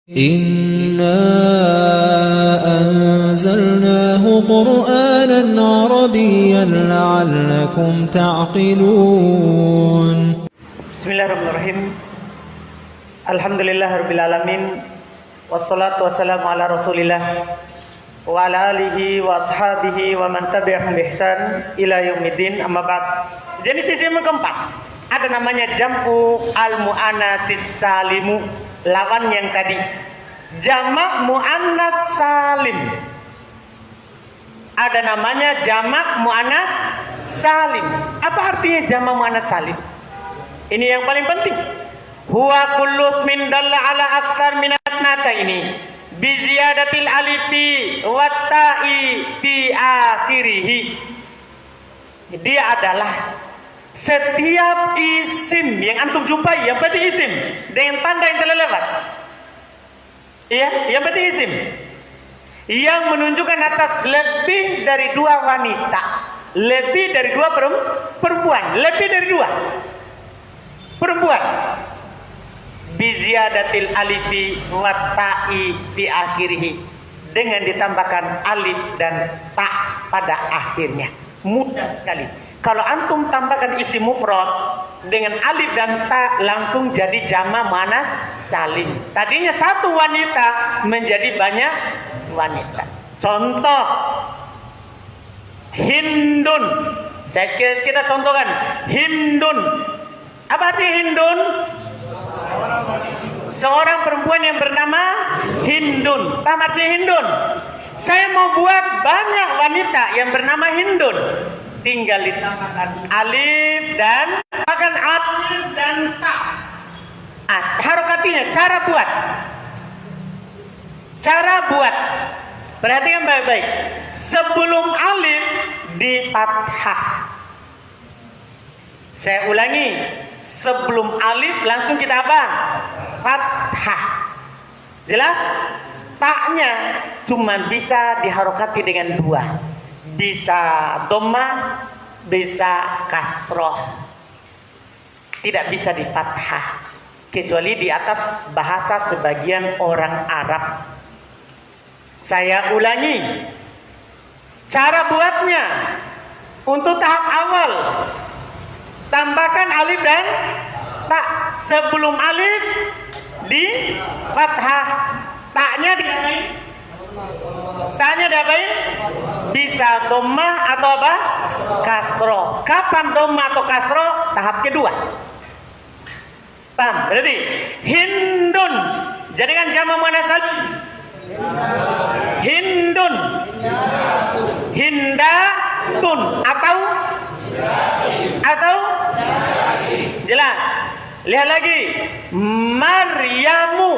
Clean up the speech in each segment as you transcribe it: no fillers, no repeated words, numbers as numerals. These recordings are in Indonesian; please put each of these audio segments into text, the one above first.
إنا أنزلناه قرآنا عربيا لعلكم تعقلون. Bismillahirrahmanirrahim. Alhamdulillahirrabbilalamin. Wassalatu wassalamu ala rasulillah wa ala alihi wa ashabihi wa man tabi'ahum bi ihsan ila yaumiddin, amma ba'd. Jenis isim yang keempat ada namanya jam'u al-mu'anatsis salimu, lawan yang tadi jamak mu'annas salim. Ada namanya jamak mu'annas salim. Apa artinya jamak mu'annas salim? Ini yang paling penting. Huwa kullu ismin dalla ala aktsar min ini bi ziyadatil alifi wa ta'i fi akhirih. Dia adalah setiap isim yang antum jumpai, yang berarti isim dengan tanda yang telah lewat. Iya, yang berarti isim yang menunjukkan atas lebih dari dua wanita, lebih dari dua perempuan, lebih dari dua perempuan. Biziyadatil alifi wa ta'i fi akhirih, dengan ditambahkan alif dan ta pada akhirnya. Mudah sekali. Kalau antum tambahkan isim mufrad dengan alif dan ta, langsung jadi jamak muannas salim. Tadinya satu wanita menjadi banyak wanita. Contoh Hindun. Kita contohkan Hindun. Apa arti Hindun? Seorang perempuan yang bernama Hindun. Apa arti Hindun? Saya mau buat banyak wanita yang bernama Hindun. Tinggal ditambahkan alif dan ta. Harokatinya, cara buat. Perhatikan baik-baik. Sebelum alif di fathah. Saya ulangi. Sebelum alif langsung kita apa? Fathah. Jelas? Taknya cuma bisa diharokati dengan dua. Bisa dhammah, bisa kasroh. Tidak bisa di fathah, kecuali di atas bahasa sebagian orang Arab. Saya ulangi. Cara buatnya untuk tahap awal, tambahkan alif dan ta. Sebelum alif di fathah, taknya diapain? Bisa dhammah atau apa? Kasroh. Kapan dhammah atau kasroh? Tahap kedua. Paham? Berarti Hindun jadikan jamak muannas salim. Hindun, Hindatun atau jelas. Lihat lagi Maryamu.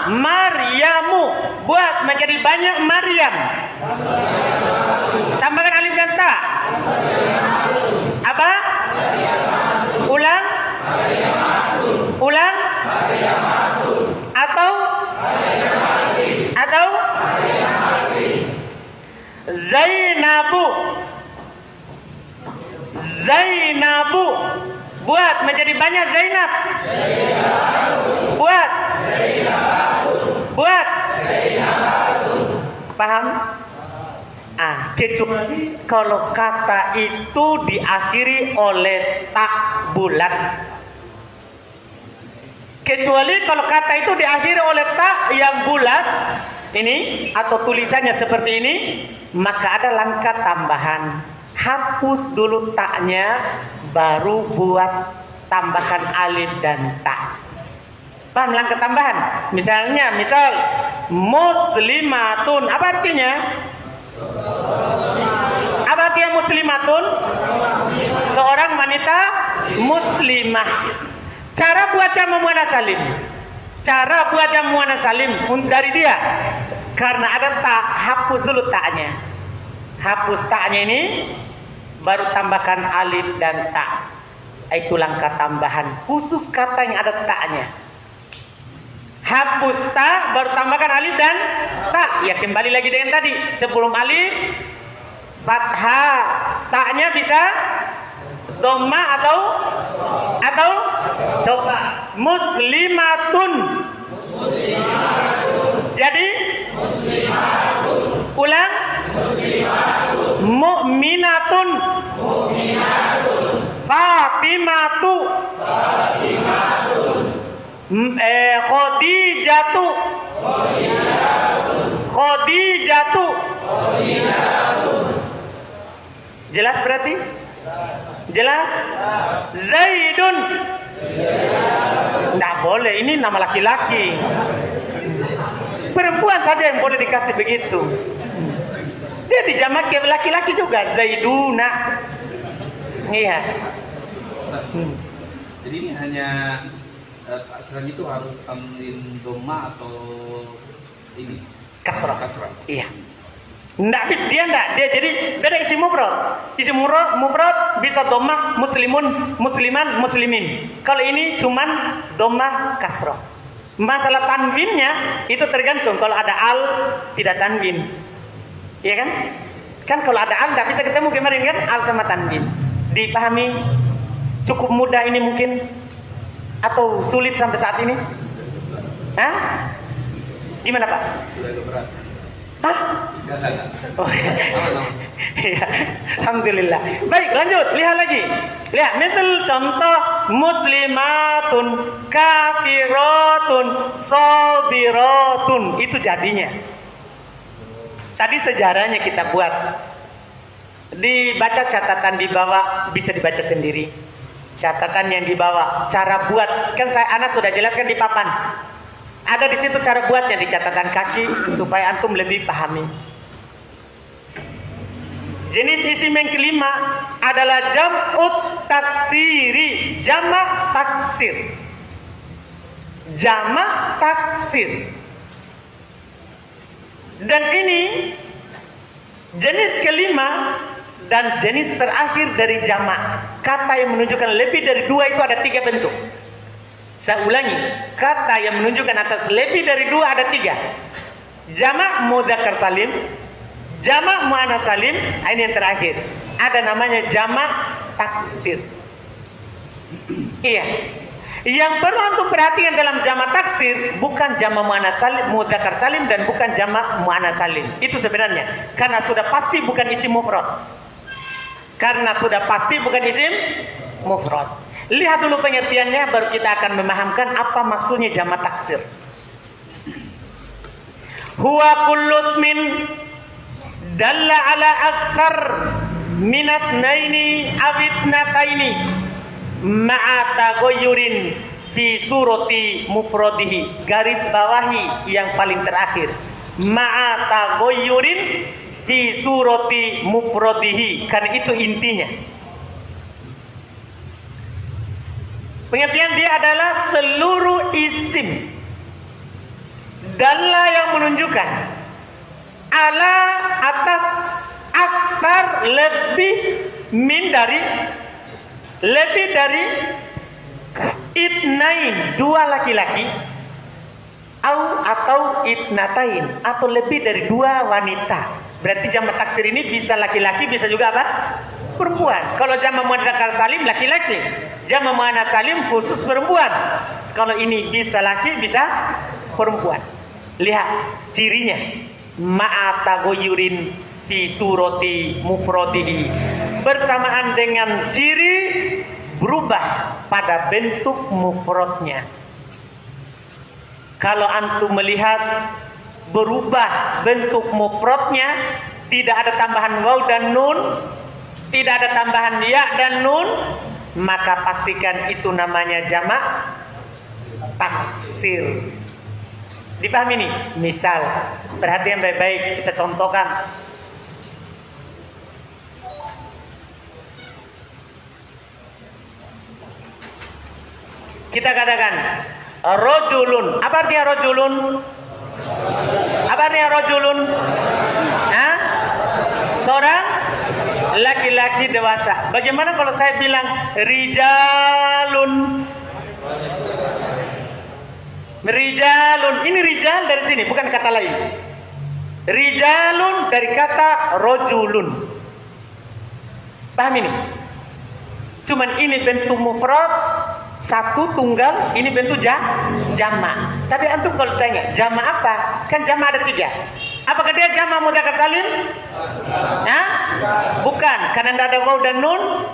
Maryamu buat menjadi banyak Maryam. Tambahkan alif dan ta. Apa? Ulang. Atau Zainabu buat menjadi banyak Zainab. Buat. Paham? Kecuali kalau kata itu diakhiri oleh tak bulat. Kecuali kalau kata itu diakhiri oleh tak yang bulat ini atau tulisannya seperti ini, maka ada langkah tambahan. Hapus dulu taknya, baru buat tambahkan alif dan ta. Paham langkah tambahan? Misal muslimatun. Apa artinya? Apa artinya muslimatun? Seorang wanita muslimah. Cara buat jamak muannas salim. Cara buat jamak muannas salim dari dia. Karena ada ta, hapus dulu taknya. Hapus taknya ini, baru tambahkan alif dan ta. Itu langkah tambahan khusus kata yang ada taknya. Hapus ta, baru tambahkan alif dan ta. Ya kembali lagi dengan tadi. Sebelum alif fathah, taknya bisa dhammah atau coba muslimatun. Mu'minatun. Fatimatu. Khadijatu. Khadijatu. Jelas berarti? Jelas? Zaidun. Tidak boleh, ini nama laki-laki. Perempuan saja yang boleh dikasih begitu. Dia dijamak ke laki-laki juga, Zaiduna. Iya. Jadi ini hanya selain itu harus tamrin doma atau ini Kasrah. kasrah. Iya. Dia jadi beda isim mufrad. Isim mufrad bisa dhammah muslimun, musliman, muslimin. Kalau ini cuman dhammah kasrah. Masalah tanwinnya itu tergantung. Kalau ada al tidak tanwin. Iya kan? Kan kalau ada al tidak bisa ketemu kemarin kan, al sama tanwin. Dipahami? Cukup mudah ini mungkin atau sulit sampai saat ini? Hah? Gimana Pak? Sudah agak berat. Hah? Enggak. Oh, iya. Alhamdulillah. Baik, lanjut. Lihat lagi. Lihat, misal contoh muslimatun, kafiratun, sabiratun. Itu jadinya. Tadi sejarahnya kita buat. Dibaca catatan di bawah, bisa dibaca sendiri. Catatan yang di bawah, cara buat. Kan anak sudah jelaskan di papan. Ada di situ cara buatnya di catatan kaki supaya antum lebih pahami. Jenis isim yang kelima adalah jam'ut taksiri, jamak taksir. Jamak taksir. Dan ini jenis kelima dan jenis terakhir dari jamak. Kata yang menunjukkan lebih dari dua itu ada 3 bentuk. Saya ulangi, kata yang menunjukkan atas lebih dari 2 ada 3. Jamak mudzakkar salim, jamak muannats salim, ini yang terakhir. Ada namanya jamak taksir. Iya. Yang perlu antum perhatikan dalam jamak taksir bukan jamak muannats salim, mudzakkar salim dan bukan jamak muannats salim. Itu sebenarnya karena sudah pasti bukan isim mufrad. Karena sudah pasti bukan isim mufrad. Lihat dulu pengertiannya baru kita akan memahamkan apa maksudnya jamak taksir. Huwa kullu ismin dalla ala aktsar minat naini awitnataini ma'a taghayyurin fi surati mufradihi. Garis bawahi yang paling terakhir. Ma'a taghayyurin fi surati mufradihi. Karena itu intinya. Pengertian dia adalah seluruh isim dalla yang menunjukkan ala atas aksar lebih dari itnain 2 laki-laki atau itnatain atau lebih dari 2 wanita. Berarti jamak taksir ini bisa laki-laki bisa juga apa? Perempuan. Kalau jamak mudzakkar salim laki-laki, jamak muannats salim khusus perempuan. Kalau ini bisa laki bisa perempuan. Lihat cirinya. Ma'a taghayyurin fi surati mufradihi. Bersamaan dengan ciri berubah pada bentuk mufradnya. Kalau antum melihat berubah bentuk mufradnya, tidak ada tambahan waw dan nun, tidak ada tambahan ya dan nun, maka pastikan itu namanya jamak taksir. Dipahami nih? Misal, perhatian baik-baik, kita contohkan. Kita katakan rojulun. Apa artinya rojulun? Apa artinya rojulun? Hah? Seorang laki-laki dewasa. Bagaimana kalau saya bilang rijalun? Rijalun. Ini rijal dari sini, bukan kata lain. Rijalun dari kata rojulun. Paham ini? Cuman ini bentuk mufrad, satu tunggal, ini bentuk jamak. Tapi antum kalau tanya jamak apa? Kan jamak ada 3. Apakah dia jama mudzakkar salim? Hah? Bukan, karena tidak ada waw dan nun,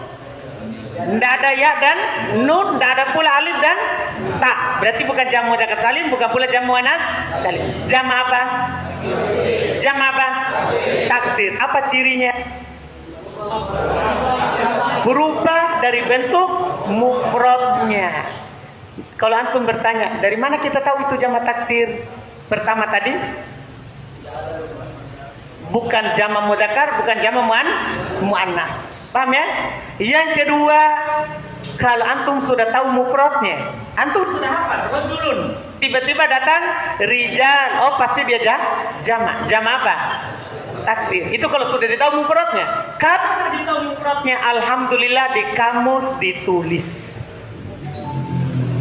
tidak ada ya dan nun, tidak ada pula alif dan ta. Berarti bukan jama mudzakkar salim, bukan pula jama muannas salim. Jama apa? Jama apa? Taksir. Apa cirinya? Berubah dari bentuk mufradnya. Kalau antum bertanya, dari mana kita tahu itu jama taksir? Pertama tadi, bukan jama mudzakkar, bukan jama muannas. Paham ya? Yang kedua, kalau antum sudah tahu mufradnya, antum sudah hafal rajulun, tiba-tiba datang rijal, oh pasti dia jama. Jama apa? Taksir. Itu kalau sudah ditahu mufradnya. Kalau ditahu mufradnya, alhamdulillah di kamus ditulis.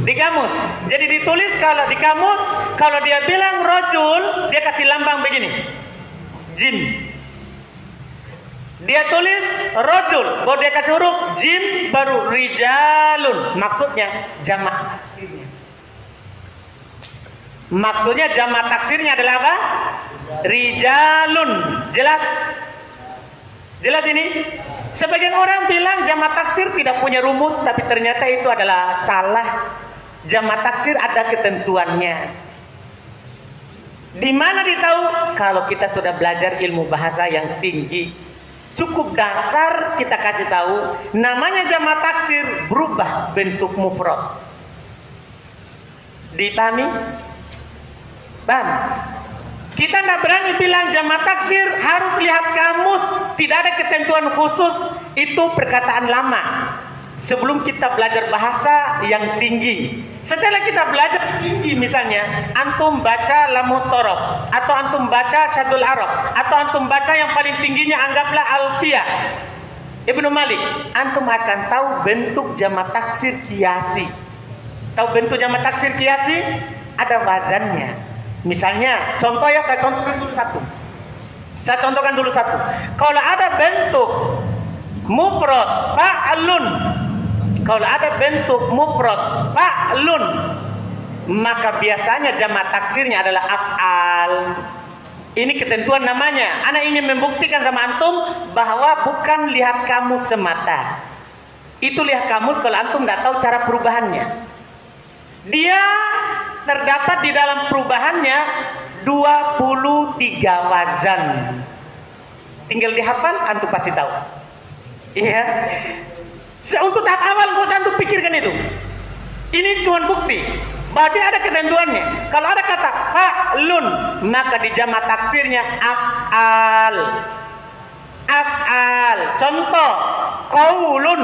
Di kamus. Jadi ditulis kalau di kamus, kalau dia bilang rajul, dia kasih lambang begini. Jim. Dia tulis rajul, baru dia kasih huruf jim, baru rijalun. Maksudnya jamak taksirnya. Maksudnya jamak taksirnya adalah apa? Rijalun. Jelas? Jelas ini? Sebagian orang bilang jamak taksir tidak punya rumus, tapi ternyata itu adalah salah. Jamak taksir ada ketentuannya. Di mana ditahu? Kalau kita sudah belajar ilmu bahasa yang tinggi, cukup dasar kita kasih tahu. Namanya jamak taksir, berubah bentuk mufrad. Dipahami? Paham? Kita tidak berani bilang jamak taksir, harus lihat kamus. Tidak ada ketentuan khusus. Itu perkataan lama. Sebelum kita belajar bahasa yang tinggi. Setelah kita belajar tinggi, misalnya antum baca lamut torof, atau antum baca syadul arab, atau antum baca yang paling tingginya anggaplah alfiyah Ibnu Malik, antum akan tahu bentuk jamak taksir kiasi. Tahu bentuk jamak taksir kiasi? Ada wazannya. Misalnya, contoh ya, saya contohkan dulu satu. Kalau ada bentuk mufrad fa'lun, kalau ada bentuk mufrad fa'lun, maka biasanya jamak taksirnya adalah af'al. Ini ketentuan namanya. Anak ingin membuktikan sama antum bahwa bukan lihat kamus semata. Itu lihat kamus kalau antum tidak tahu cara perubahannya. Dia terdapat di dalam perubahannya 23 wazan. Tinggal dihafal, antum pasti tahu. Iya. Untuk tahap awal gak usah antum pikirkan itu. Ini cuma bukti bahwa dia ada ketentuannya. Kalau ada kata fa'lun, maka di jamak taksirnya af'al. Af'al. Contoh, qaulun.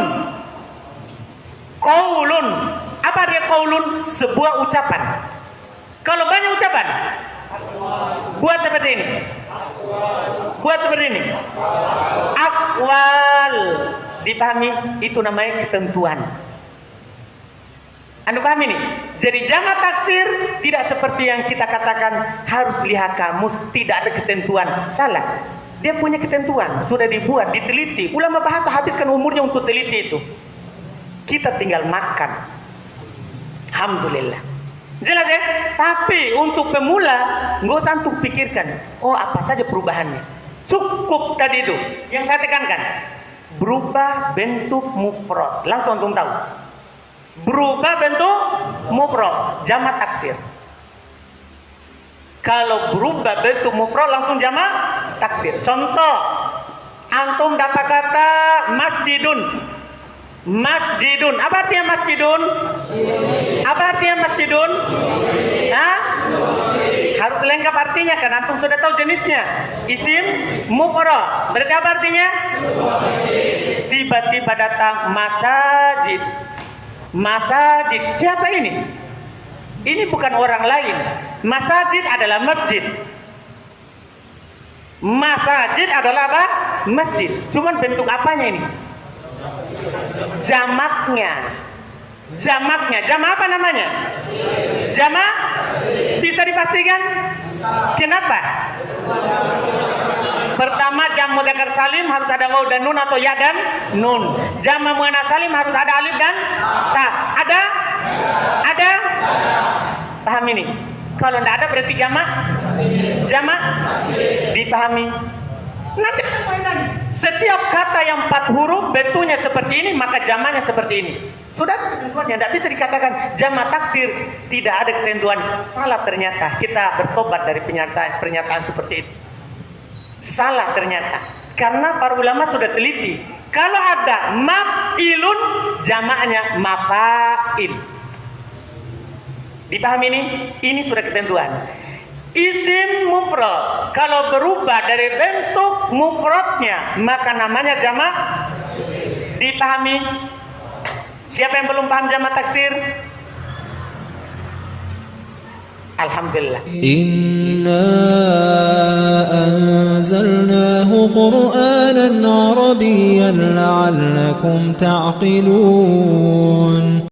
Qaulun. Apa artinya qaulun? Sebuah ucapan. Kalau banyak ucapan, buat seperti ini. Buat seperti ini. Aqwal. Dipahami? Itu namanya ketentuan. Anda paham ini? Jadi jamak taksir tidak seperti yang kita katakan harus lihat kamus, tidak ada ketentuan. Salah. Dia punya ketentuan, sudah dibuat, diteliti. Ulama bahasa habiskan umurnya untuk teliti itu. Kita tinggal makan. Alhamdulillah. Jelas ya? Tapi untuk pemula, nggak usah antum pikirkan. Oh, apa saja perubahannya? Cukup tadi itu yang saya tekankan. Berubah bentuk mufrad. Langsung antum tahu. Berubah bentuk mufrad, jamak taksir. Kalau berubah bentuk mufrad langsung jamak taksir. Contoh, antum dapat kata masjidun. Masjidun. Apa artinya masjidun? Apa artinya masjidun? Hah? Harus lengkap artinya kan antum sudah tahu jenisnya. Isim mufrad. Berarti apa artinya? Tiba-tiba datang masajid. Masajid. Siapa ini? Ini bukan orang lain. Masajid adalah masjid. Masajid adalah apa? Masjid. Cuman bentuk apanya ini? Jamaknya. Jamaknya. Jamak apa namanya? Jamak? Bisa dipastikan? Kenapa? Pertama, jam mudzakkar salim harus ada waw dan nun atau ya dan nun. Jamak muannas salim harus ada alif dan ta. Ada? Ada? Paham ini? Kalau tidak ada berarti jamak. Jamak dipahami. Nanti kita main lagi. Setiap kata yang 4 huruf bentuknya seperti ini, maka jamaknya seperti ini. Sudah ada ketentuannya, tidak bisa dikatakan jamak taksir. Tidak ada ketentuan. Salah ternyata. Kita bertobat dari pernyataan seperti itu. Salah ternyata. Karena para ulama sudah teliti. Kalau ada maf'ilun, jamaknya mafail. Dipahami ini? Ini sudah ketentuan. Isim mufrad kalau berubah dari bentuk mufradnya maka namanya jamak. Dipahami? Siapa yang belum paham jamak taksir? Alhamdulillah. Inna anzalnahu Qur'anan Arabiyyan la'allakum ta'qilun.